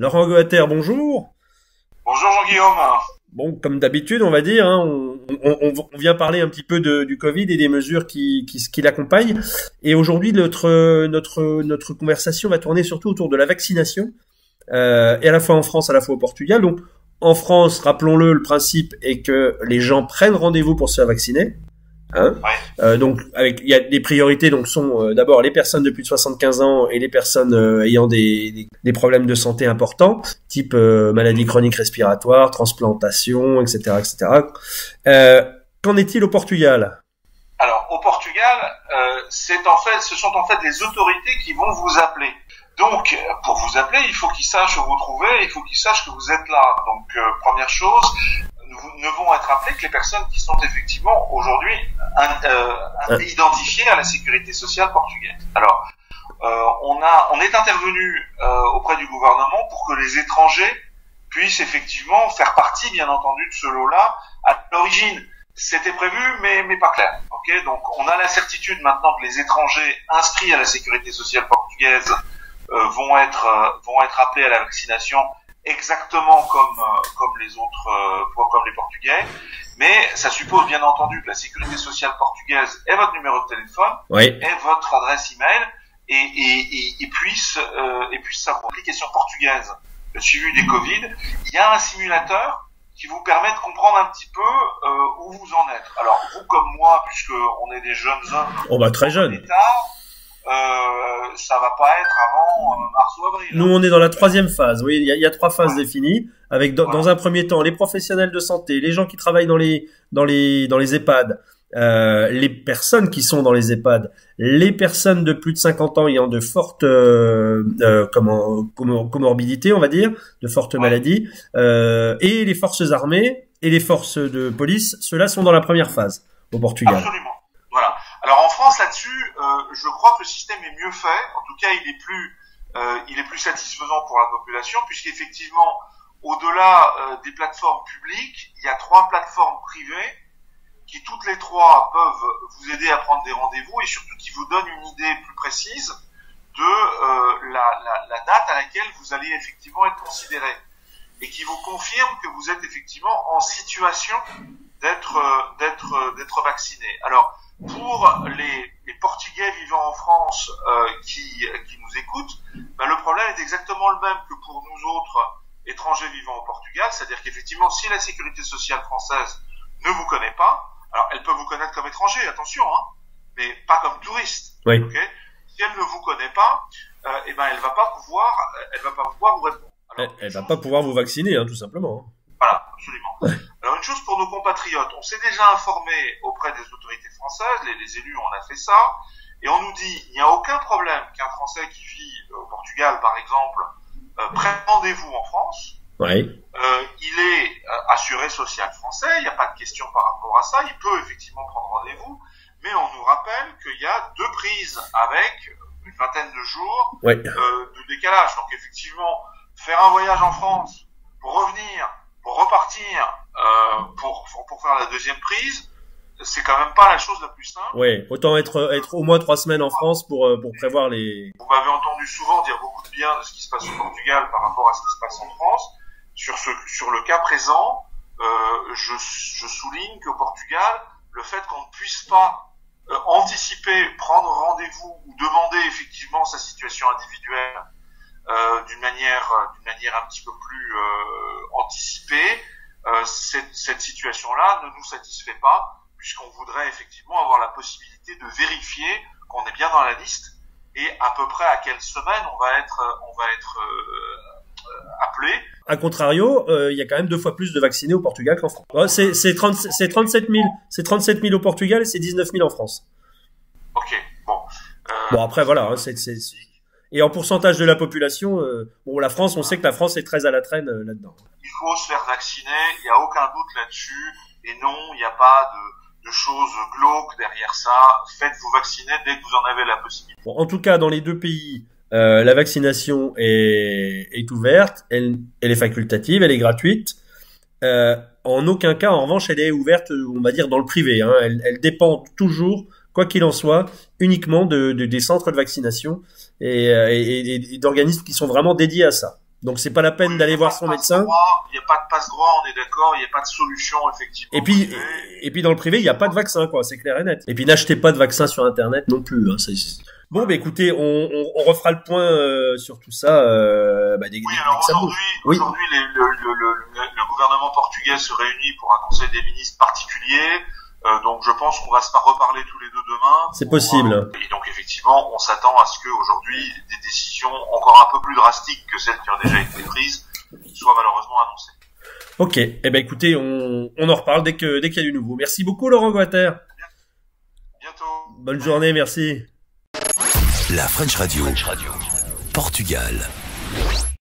Laurent Goater, bonjour. Bonjour Jean-Guillaume. Bon, comme d'habitude, on va dire, hein, on vient parler un petit peu du Covid et des mesures qui l'accompagnent. Et aujourd'hui, notre conversation va tourner surtout autour de la vaccination, et à la fois en France, à la fois au Portugal. Donc, en France, rappelons-le, le principe est que les gens prennent rendez-vous pour se faire vacciner. Hein, ouais. Donc, il y a des priorités, donc sont d'abord les personnes de plus de 75 ans et les personnes ayant des problèmes de santé importants, type maladies chroniques respiratoires, transplantation, etc., etc. Qu'en est-il au Portugal? Alors, au Portugal, ce sont en fait des autorités qui vont vous appeler. Donc, pour vous appeler, il faut qu'ils sachent où vous trouvez, il faut qu'ils sachent que vous êtes là. Donc, première chose, ne vont être appelées que les personnes qui sont effectivement aujourd'hui identifiées à la sécurité sociale portugaise. Alors, on est intervenu auprès du gouvernement pour que les étrangers puissent effectivement faire partie, bien entendu, de ce lot-là. À l'origine, c'était prévu, mais pas clair. Okay, donc, on a la certitude maintenant que les étrangers inscrits à la sécurité sociale portugaise vont être appelés à la vaccination exactement comme les autres, comme les Portugais, mais ça suppose bien entendu que la sécurité sociale portugaise ait votre numéro de téléphone, oui, ait votre adresse email et puisse savoir. L'application portugaise, le suivi des Covid, il y a un simulateur qui vous permet de comprendre un petit peu où vous en êtes. Alors vous comme moi, puisque on est des jeunes hommes, très jeunes. Ça va pas être avant mars ou avril. Nous, on est dans la troisième phase. Oui, il y a 3 phases définies, avec dans un premier temps les professionnels de santé, les gens qui travaillent dans les EHPAD, les personnes qui sont dans les EHPAD, les personnes de plus de 50 ans ayant de fortes comorbidités, on va dire, de fortes maladies, et les forces armées et les forces de police. Ceux-là sont dans la première phase au Portugal. Absolument. Voilà. Alors en France là-dessus, je crois que le système est mieux fait. En tout cas, il est plus satisfaisant pour la population, puisqu'effectivement, au-delà des plateformes publiques, il y a 3 plateformes privées qui toutes les 3 peuvent vous aider à prendre des rendez-vous et surtout qui vous donnent une idée plus précise de la date à laquelle vous allez effectivement être considéré et qui vous confirme que vous êtes effectivement en situation d'être vacciné. Alors pour les Portugais vivant en France qui nous écoutent, le problème est exactement le même que pour nous autres étrangers vivant au Portugal, c'est-à-dire qu'effectivement, si la sécurité sociale française ne vous connaît pas, alors elle peut vous connaître comme étranger, attention, hein, mais pas comme touriste. Oui. Okay, si elle ne vous connaît pas, elle va pas pouvoir vous répondre. Alors, elle va pas pouvoir vous vacciner, hein, tout simplement. Voilà, absolument. Ouais. Alors une chose pour nos compatriotes, on s'est déjà informé auprès des autorités françaises, les élus, on a fait ça, et on nous dit, il n'y a aucun problème qu'un Français qui vit au Portugal, par exemple, prenne rendez-vous en France. Oui. Il est assuré social français, il n'y a pas de question par rapport à ça, il peut effectivement prendre rendez-vous, mais on nous rappelle qu'il y a 2 prises avec une vingtaine de jours de décalage. Donc effectivement, faire un voyage en France pour revenir, pour repartir, pour faire la deuxième prise, c'est quand même pas la chose la plus simple. Oui, autant être au moins 3 semaines en France pour prévoir les... Vous m'avez entendu souvent dire beaucoup de bien de ce qui se passe au Portugal par rapport à ce qui se passe en France. Sur le cas présent, je souligne qu'au Portugal, le fait qu'on ne puisse pas anticiper, prendre rendez-vous ou demander effectivement sa situation individuelle d'une manière un petit peu plus anticipée, cette situation-là ne nous satisfait pas, puisqu'on voudrait effectivement avoir la possibilité de vérifier qu'on est bien dans la liste et à peu près à quelle semaine on va être appelé. A contrario, il y a quand même 2 fois plus de vaccinés au Portugal qu'en France. C'est 37 000 au Portugal et c'est 19 000 en France. Ok, bon. Bon après voilà, hein, et en pourcentage de la population, la France, on sait que la France est très à la traîne là-dedans. Il faut se faire vacciner, il n'y a aucun doute là-dessus, et non, il n'y a pas de choses glauques derrière ça. Faites-vous vacciner dès que vous en avez la possibilité. Bon, en tout cas, dans les 2 pays, la vaccination est ouverte, elle est facultative, elle est gratuite. En aucun cas, en revanche, elle est ouverte, on va dire, dans le privé. Hein. Elle dépend toujours, quoi qu'il en soit, uniquement des centres de vaccination et d'organismes qui sont vraiment dédiés à ça. Donc c'est pas la peine d'aller voir son médecin. Il n'y a pas de passe-droit, on est d'accord, il n'y a pas de solution effectivement. Et puis dans le privé, il n'y a pas de vaccin, quoi, c'est clair et net. Et puis n'achetez pas de vaccin sur Internet non plus. Hein, Bon, bah écoutez, on refera le point sur tout ça. Alors aujourd'hui, le gouvernement portugais se réunit pour un conseil des ministres particulier. Donc je pense qu'on va se reparler tous les deux demain. C'est possible. Et donc effectivement, on s'attend à ce que aujourd'hui des décisions encore un peu plus drastiques que celles qui ont déjà été prises soient malheureusement annoncées. Ok. Eh ben écoutez, on en reparle dès qu'il y a du nouveau. Merci beaucoup Laurent Guater. Bientôt. Bonne journée, merci. La French Radio. Portugal.